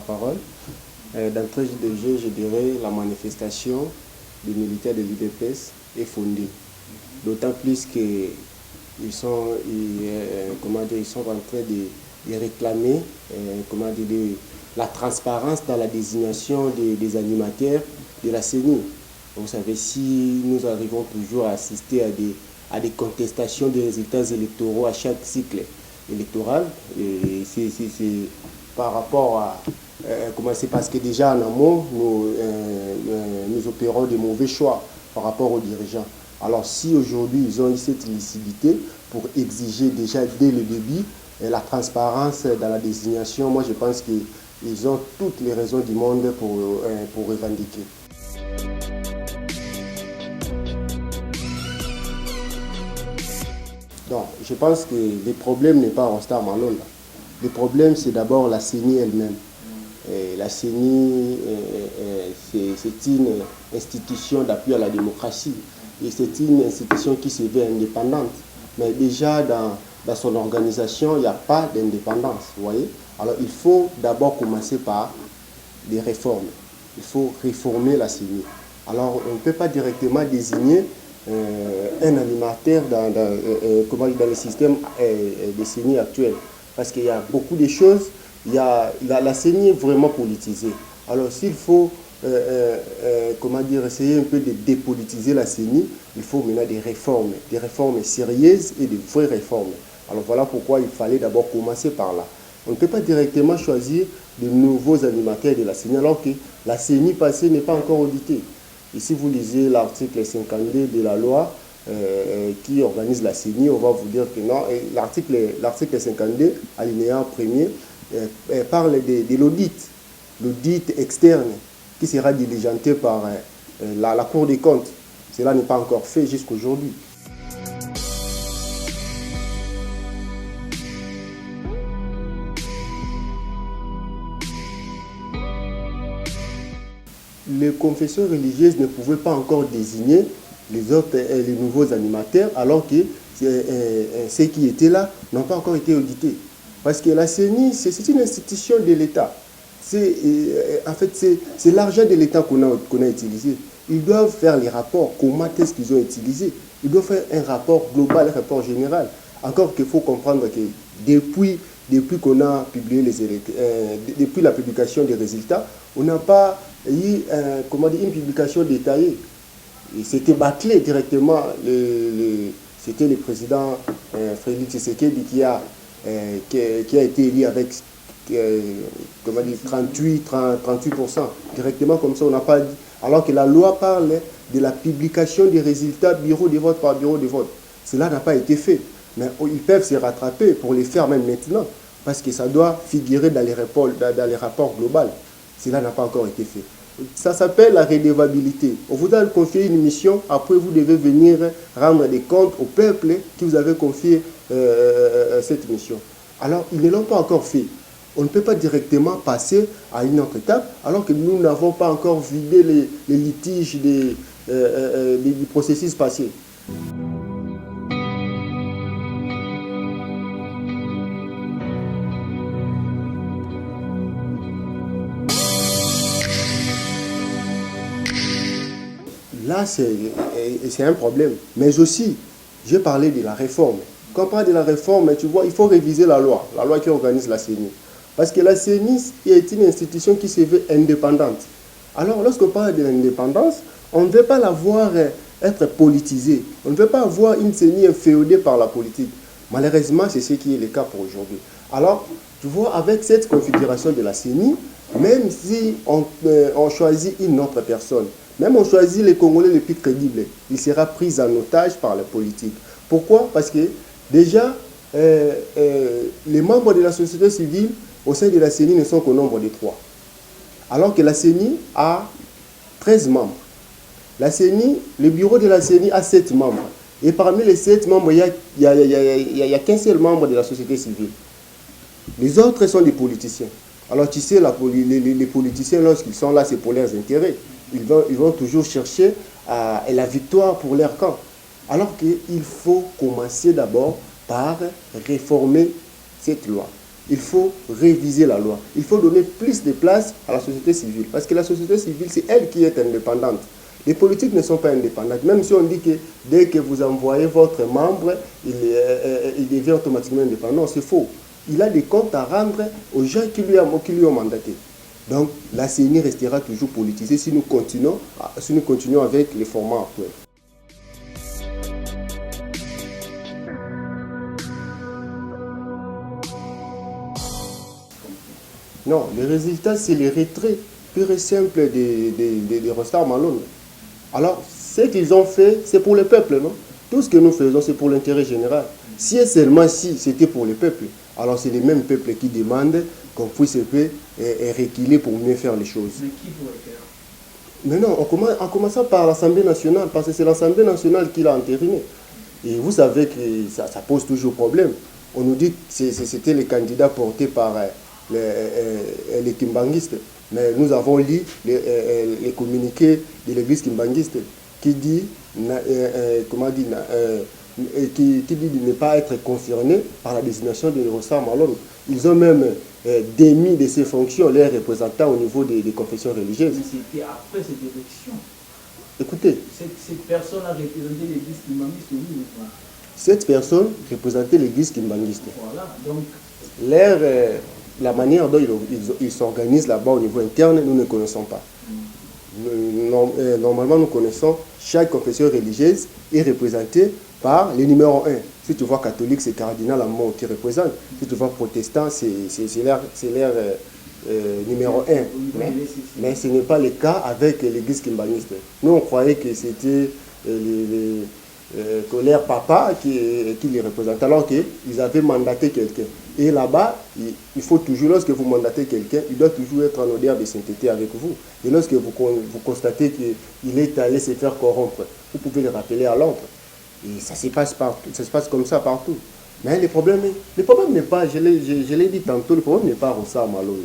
parole. D'entrée de jeu, je dirais la manifestation des militaires de l'UDPS est fondée. D'autant plus qu'ils sont, ils sont en train de réclamer la transparence dans la désignation des animateurs de la CENI. Vous savez, si nous arrivons toujours à assister à des contestations des résultats électoraux à chaque cycle électoral, c'est par rapport à c'est parce que déjà en amont, nous opérons de mauvais choix par rapport aux dirigeants. Alors si aujourd'hui ils ont eu cette lucidité pour exiger déjà dès le début la transparence dans la désignation, moi je pense qu'ils ont toutes les raisons du monde pour revendiquer. Donc, je pense que le problème n'est pas Rostar Malonda. Le problème, c'est d'abord la CENI elle-même. La CENI, c'est une institution d'appui à la démocratie. Et c'est une institution qui se veut indépendante. Mais déjà, dans son organisation, il n'y a pas d'indépendance. Vous voyez? Alors, il faut d'abord commencer par des réformes. Il faut réformer la CENI. Alors, on ne peut pas directement désigner un animateur dans le système de CENI actuel. Parce qu'il y a beaucoup de choses. La CENI est vraiment politisée. Alors s'il faut essayer un peu de dépolitiser la CENI, il faut maintenant des réformes sérieuses et de vraies réformes. Alors voilà pourquoi il fallait d'abord commencer par là. On ne peut pas directement choisir de nouveaux animateurs de la CENI alors que la CENI passée n'est pas encore auditée. Et si vous lisez l'article 52 de la loi qui organise la CENI, on va vous dire que non. L'article 52, alinéa 1er, parle de l'audit externe qui sera diligenté par la Cour des comptes. Cela n'est pas encore fait jusqu'à aujourd'hui. Les confessions religieuses ne pouvaient pas encore désigner les nouveaux animateurs alors que ceux qui étaient là n'ont pas encore été audités. Parce que la CENI, c'est une institution de l'État. En fait, c'est l'argent de l'État qu'on a utilisé. Ils doivent faire les rapports, comment est-ce qu'ils ont utilisé. Ils doivent faire un rapport global, un rapport général. Encore qu'il faut comprendre que depuis qu'on a publié depuis la publication des résultats, on n'a pas eu une publication détaillée. Et c'était bâclé directement. C'était le président Félix Tshisekedi qui a été élu avec 38%. Directement comme ça, on n'a pas dit. Alors que la loi parle de la publication des résultats bureau de vote par bureau de vote. Cela n'a pas été fait. Mais ils peuvent se rattraper pour les faire même maintenant. Parce que ça doit figurer dans les rapports globaux. Cela n'a pas encore été fait. Ça s'appelle la redevabilité. On vous a confié une mission, après vous devez venir rendre des comptes au peuple qui vous avait confié cette mission. Alors, ils ne l'ont pas encore fait. On ne peut pas directement passer à une autre étape alors que nous n'avons pas encore vidé les litiges du processus passé. Là, c'est un problème. Mais aussi, j'ai parlé de la réforme. Quand on parle de la réforme, tu vois, il faut réviser la loi qui organise la CENI. Parce que la CENI est une institution qui se veut indépendante. Alors, lorsqu'on parle de l'indépendance, on ne veut pas la voir être politisée. On ne veut pas avoir une CENI inféodée par la politique. Malheureusement, c'est ce qui est le cas pour aujourd'hui. Alors, tu vois, avec cette configuration de la CENI, même si on choisit une autre personne, même on choisit les Congolais les plus crédibles, il sera pris en otage par la politique. Pourquoi? Parce que déjà, les membres de la société civile au sein de la CENI ne sont qu'au nombre de 3. Alors que la CENI a 13 membres. Le bureau de la CENI a 7 membres. Et parmi les 7 membres, il n'y a qu'un seul membre de la société civile. Les autres sont des politiciens. Alors tu sais, les politiciens, lorsqu'ils sont là, c'est pour leurs intérêts. Ils vont toujours chercher la victoire pour leur camp. Alors qu'il faut commencer d'abord par réformer cette loi. il faut réviser la loi. Il faut donner plus de place à la société civile. Parce que la société civile, c'est elle qui est indépendante. Les politiques ne sont pas indépendantes. Même si on dit que dès que vous envoyez votre membre, il devient automatiquement indépendant, c'est faux. Il a des comptes à rendre aux gens qui lui ont mandaté. Donc la CENI restera toujours politisée si nous continuons avec les formats actuels. Non, le résultat, c'est le retrait pur et simple des Rostars Malone. Alors, ce qu'ils ont fait, c'est pour le peuple, non? Tout ce que nous faisons, c'est pour l'intérêt général. Si et seulement si c'était pour le peuple, alors c'est les mêmes peuples qui demandent qu'on puisse reculer pour mieux faire les choses. Mais qui pourrait faire? Mais non, en commençant par l'Assemblée nationale, parce que c'est l'Assemblée nationale qui l'a entériné. Et vous savez que ça pose toujours problème. On nous dit que c'était les candidats portés par les kimbanguistes. Mais nous avons lu les communiqués de l'église kimbanguiste qui dit, qui dit de ne pas être concerné par la désignation de Rostars Malone. Ils ont même démis de ces fonctions leurs représentants au niveau des confessions religieuses. Mais c'était après cette élection. Écoutez, Cette personne a représenté l'église kimbanguiste, oui ou pas? cette personne représentait l'église kimbanguiste. Voilà, donc... La manière dont ils s'organisent là-bas au niveau interne, nous ne connaissons pas. Normalement, nous connaissons chaque confession religieuse est représentée par le numéro 1. Si tu vois catholique, c'est cardinal Amon qui représente. Si tu vois protestant, c'est leur numéro 1. Mais ce n'est pas le cas avec l'église kimbanguiste. Nous, on croyait que c'était leur papa qui les représente, alors qu'ils avaient mandaté quelqu'un. Et là-bas, il faut toujours, lorsque vous mandatez quelqu'un, il doit toujours être en odeur de sainteté avec vous. Et lorsque vous constatez qu'il est allé se faire corrompre, vous pouvez le rappeler à l'ordre. Et ça se passe partout, ça se passe comme ça partout. Mais le problème n'est pas, je l'ai dit tantôt, le problème n'est pas Rostars Malone.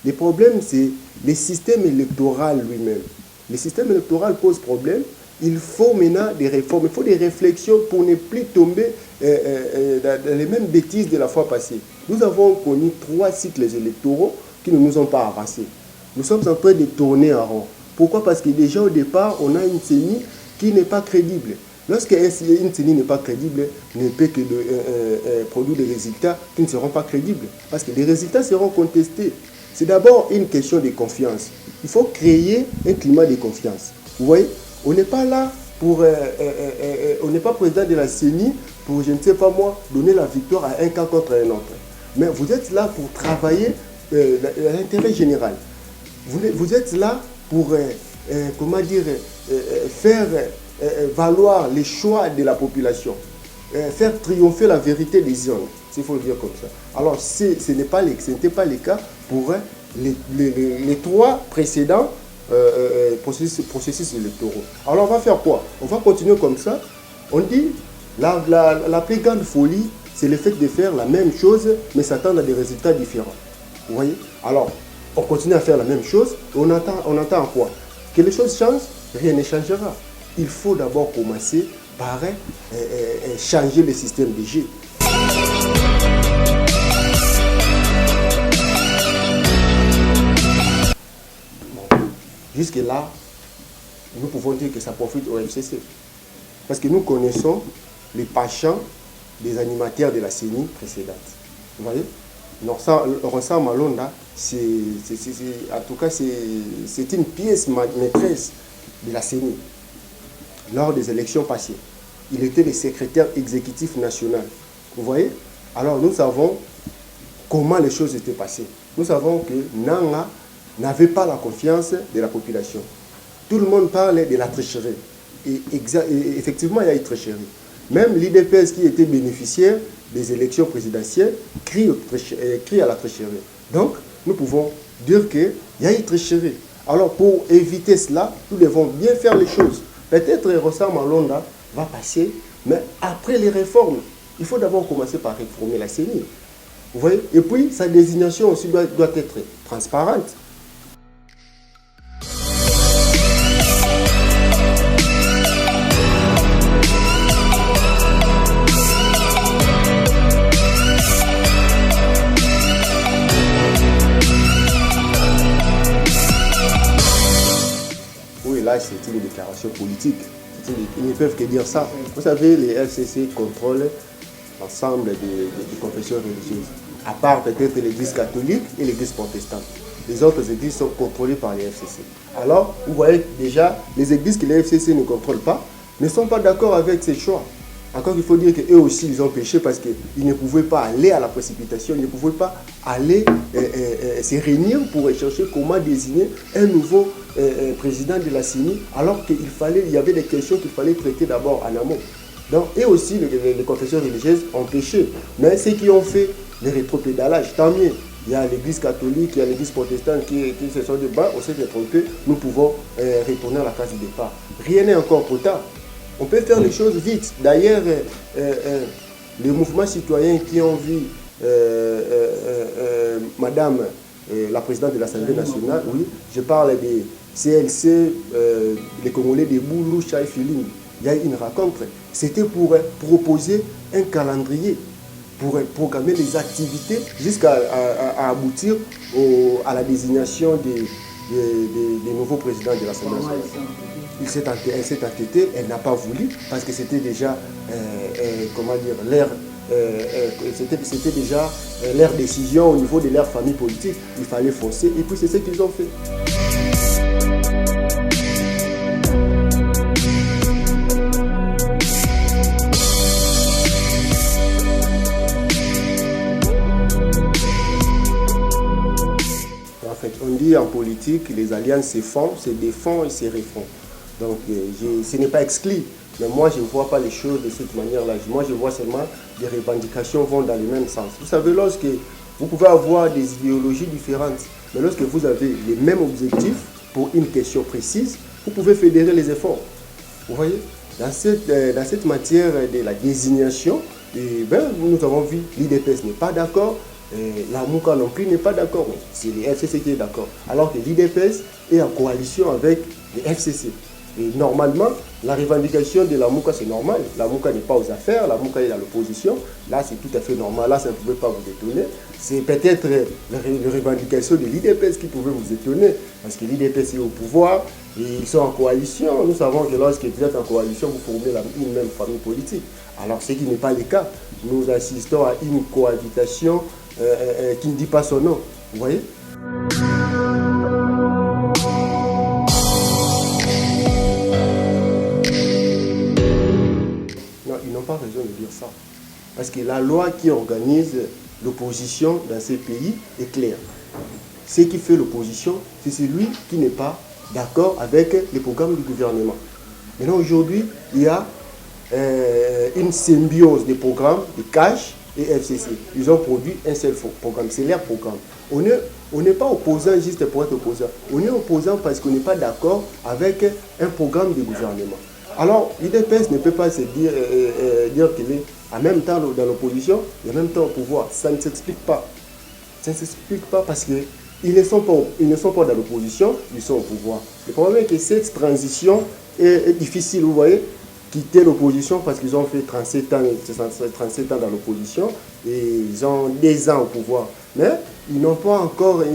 Le problème, c'est le système électoral lui-même. Le système électoral pose problème. Il faut maintenant des réformes, il faut des réflexions pour ne plus tomber dans les mêmes bêtises de la fois passée. Nous avons connu 3 cycles électoraux qui ne nous ont pas avancé. Nous sommes en train de tourner en rond. Pourquoi? Parce que déjà au départ, on a une CENI qui n'est pas crédible. Lorsqu'une CENI n'est pas crédible, ne peut que produire des résultats qui ne seront pas crédibles. Parce que les résultats seront contestés. C'est d'abord une question de confiance. Il faut créer un climat de confiance. Vous voyez? On n'est pas là pour... on n'est pas président de la CENI pour, je ne sais pas moi, donner la victoire à un cas contre un autre. Mais vous êtes là pour travailler l'intérêt général. Vous êtes là pour, faire valoir les choix de la population. Faire triompher la vérité des hommes, s'il faut le dire comme ça. Alors, ce n'était pas le cas pour les 3 précédents processus électoraux. Alors on va faire quoi? On va continuer comme ça. On dit la plus grande folie, c'est le fait de faire la même chose mais s'attendre à des résultats différents. Vous voyez? Alors on continue à faire la même chose et on attend quoi? Que les choses changent? Rien ne changera. Il faut d'abord commencer par changer le système de jeu. Jusque-là, nous pouvons dire que ça profite au MCC. Parce que nous connaissons les penchants des animateurs de la CENI précédente. Vous voyez? Rostars Malone, en tout cas, c'est une pièce maîtresse de la CENI. Lors des élections passées, il était le secrétaire exécutif national. Vous voyez? Alors nous savons comment les choses étaient passées. Nous savons que Nanga n'avait pas la confiance de la population. Tout le monde parlait de la tricherie. Et effectivement, il y a eu tricherie. Même l'IDPS qui était bénéficiaire des élections présidentielles crie à la tricherie. Donc, nous pouvons dire qu'il y a eu tricherie. Alors, pour éviter cela, nous devons bien faire les choses. Peut-être Rostars Malone va passer, mais après les réformes, il faut d'abord commencer par réformer la CENI. Vous voyez? Et puis, sa désignation aussi doit être transparente. participation politique. Ils ne peuvent que dire ça. Vous savez, les FCC contrôlent l'ensemble des confessions religieuses, à part peut-être l'église catholique et l'église protestante. Les autres églises sont contrôlées par les FCC. Alors, vous voyez déjà, les églises que les FCC ne contrôlent pas ne sont pas d'accord avec ces choix. Encore il faut dire qu'eux aussi, ils ont péché parce qu'ils ne pouvaient pas aller à la précipitation, ils ne pouvaient pas aller se réunir pour chercher comment désigner un nouveau président de la CENI, alors qu'il y avait des questions qu'il fallait traiter d'abord en amont. Donc, et aussi, les confessions religieuses ont péché. Mais ceux qui ont fait le rétropédalage, tant mieux. Il y a l'église catholique, il y a l'église protestante qui se sont dit, bah, on s'est trompé, nous pouvons retourner à la case du départ. Rien n'est encore trop tard. On peut faire les choses vite. D'ailleurs, les mouvements citoyens qui ont vu Madame la présidente de l'Assemblée nationale, oui, je parle des CLC, les Congolais de Boulou, Chai Feeling. Il y a eu une rencontre. C'était pour proposer un calendrier, pour programmer les activités jusqu'à aboutir à la désignation des nouveaux présidents de l'Assemblée nationale. Elle s'est entêtée, elle n'a pas voulu parce que c'était déjà, comment dire, c'était déjà leur décision au niveau de leur famille politique. Il fallait foncer et puis c'est ce qu'ils ont fait. En fait, on dit en politique, les alliances se font, se défendent et se refont. Donc, ce n'est pas exclu. Mais moi, je ne vois pas les choses de cette manière-là. Moi, je vois seulement des revendications vont dans le même sens. Vous savez, lorsque vous pouvez avoir des idéologies différentes, mais lorsque vous avez les mêmes objectifs pour une question précise, vous pouvez fédérer les efforts. Vous voyez, dans cette matière de la désignation, nous avons vu l'IDPS n'est pas d'accord, la MOUCA non plus n'est pas d'accord. C'est les FCC qui est d'accord. Alors que l'IDPS est en coalition avec les FCC. Et normalement, la revendication de la MOUCA, c'est normal. La MOUCA n'est pas aux affaires, la MOUCA est à l'opposition. Là, c'est tout à fait normal. Là, ça ne pouvait pas vous étonner. C'est peut-être la revendication de l'IDPS qui pouvait vous étonner. Parce que l'IDPS est au pouvoir et ils sont en coalition. Nous savons que lorsque vous êtes en coalition, vous formez une même famille politique. Alors, ce qui n'est pas le cas. Nous assistons à une cohabitation qui ne dit pas son nom. Vous voyez ? Ils n'ont pas raison de dire ça. Parce que la loi qui organise l'opposition dans ces pays est claire. Ce qui fait l'opposition, c'est celui qui n'est pas d'accord avec les programmes du gouvernement. Maintenant, aujourd'hui, il y a une symbiose des programmes de CAGE et FCC. Ils ont produit un seul programme, c'est leur programme. On n'est pas opposant juste pour être opposant. On est opposant parce qu'on n'est pas d'accord avec un programme du gouvernement. Alors, l'IDPS ne peut pas se dire qu'il est en même temps dans l'opposition et en même temps au pouvoir. Ça ne s'explique pas. Ça ne s'explique pas parce qu'ils ne sont pas dans l'opposition, ils sont au pouvoir. Le problème est que cette transition est difficile, vous voyez. Quitter l'opposition parce qu'ils ont fait 37 ans dans l'opposition et ils ont 2 ans au pouvoir. Mais ils ne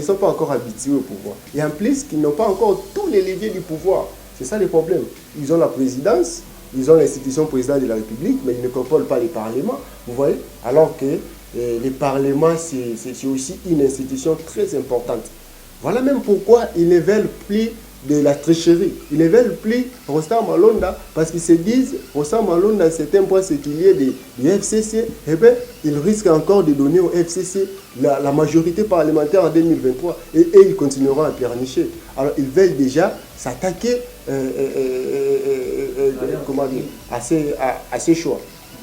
sont pas encore habitués au pouvoir. Et en plus, ils n'ont pas encore tous les leviers du pouvoir. C'est ça le problème. Ils ont la présidence, ils ont l'institution présidente de la République, mais ils ne contrôlent pas les parlements, vous voyez. Alors que les parlements, c'est aussi une institution très importante. Voilà même pourquoi ils ne veulent plus de la tricherie. Ils ne veulent plus Rostam Malonda parce qu'ils se disent Rostam Malonda, c'est un point séculier du FCC. Eh bien, ils risquent encore de donner au FCC la majorité parlementaire en 2023 et ils continueront à piernicher. Alors, ils veulent déjà s'attaquer à ces choix.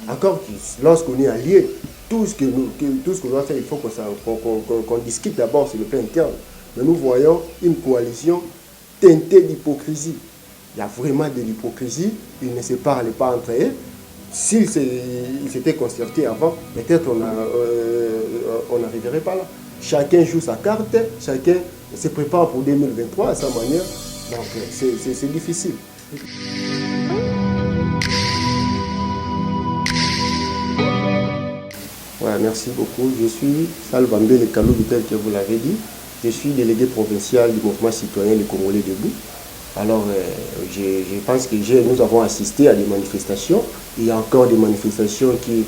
Encore lorsqu'on est allié, tout ce qu'on doit faire, il faut qu'on discute d'abord sur le plan interne. Mais nous voyons une coalition teintée d'hypocrisie. Il y a vraiment de l'hypocrisie. Ils ne se parlent pas entre eux. S'ils s'étaient concertés avant, peut-être on n'arriverait pas là. Chacun joue sa carte, chacun se prépare pour 2023 à sa manière. Donc c'est difficile. Voilà, merci beaucoup. Je suis Salvambé Kalou, tel que vous l'avez dit. Je suis délégué provincial du mouvement citoyen Les Congolais Debout. Alors, je pense que nous avons assisté à des manifestations. Il y a encore des manifestations qui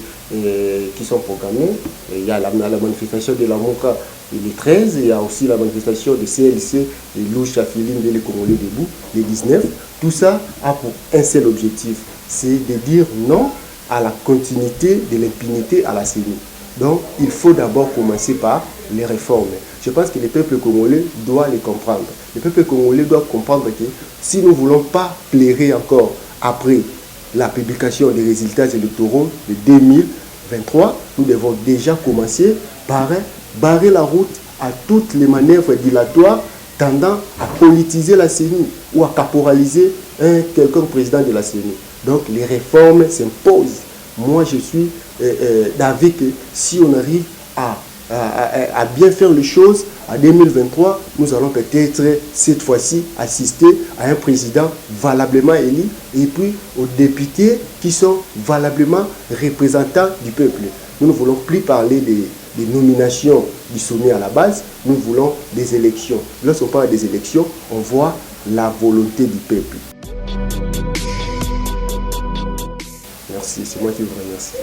sont programmées. Il y a la manifestation de la Moka le 13, il y a aussi la manifestation de CLC, de Loucha Filim, de les Congolais debout, le 19. Tout ça a pour un seul objectif, c'est de dire non à la continuité de l'impunité à la CENI. Donc, il faut d'abord commencer par les réformes. Je pense que le peuple congolais doit les comprendre. Le peuple congolais doit comprendre que si nous ne voulons pas plairer encore après la publication des résultats électoraux de 2023, nous devons déjà commencer par barrer la route à toutes les manœuvres dilatoires tendant à politiser la CENI ou à caporaliser quelqu'un président de la CENI. Donc les réformes s'imposent. Moi, je suis d'avis que si on arrive à bien faire les choses, en 2023, nous allons peut-être cette fois-ci assister à un président valablement élu et puis aux députés qui sont valablement représentants du peuple. Nous ne voulons plus parler des nominations du sommet à la base, nous voulons des élections. Lorsqu'on parle des élections, on voit la volonté du peuple. Merci, c'est moi qui vous remercie.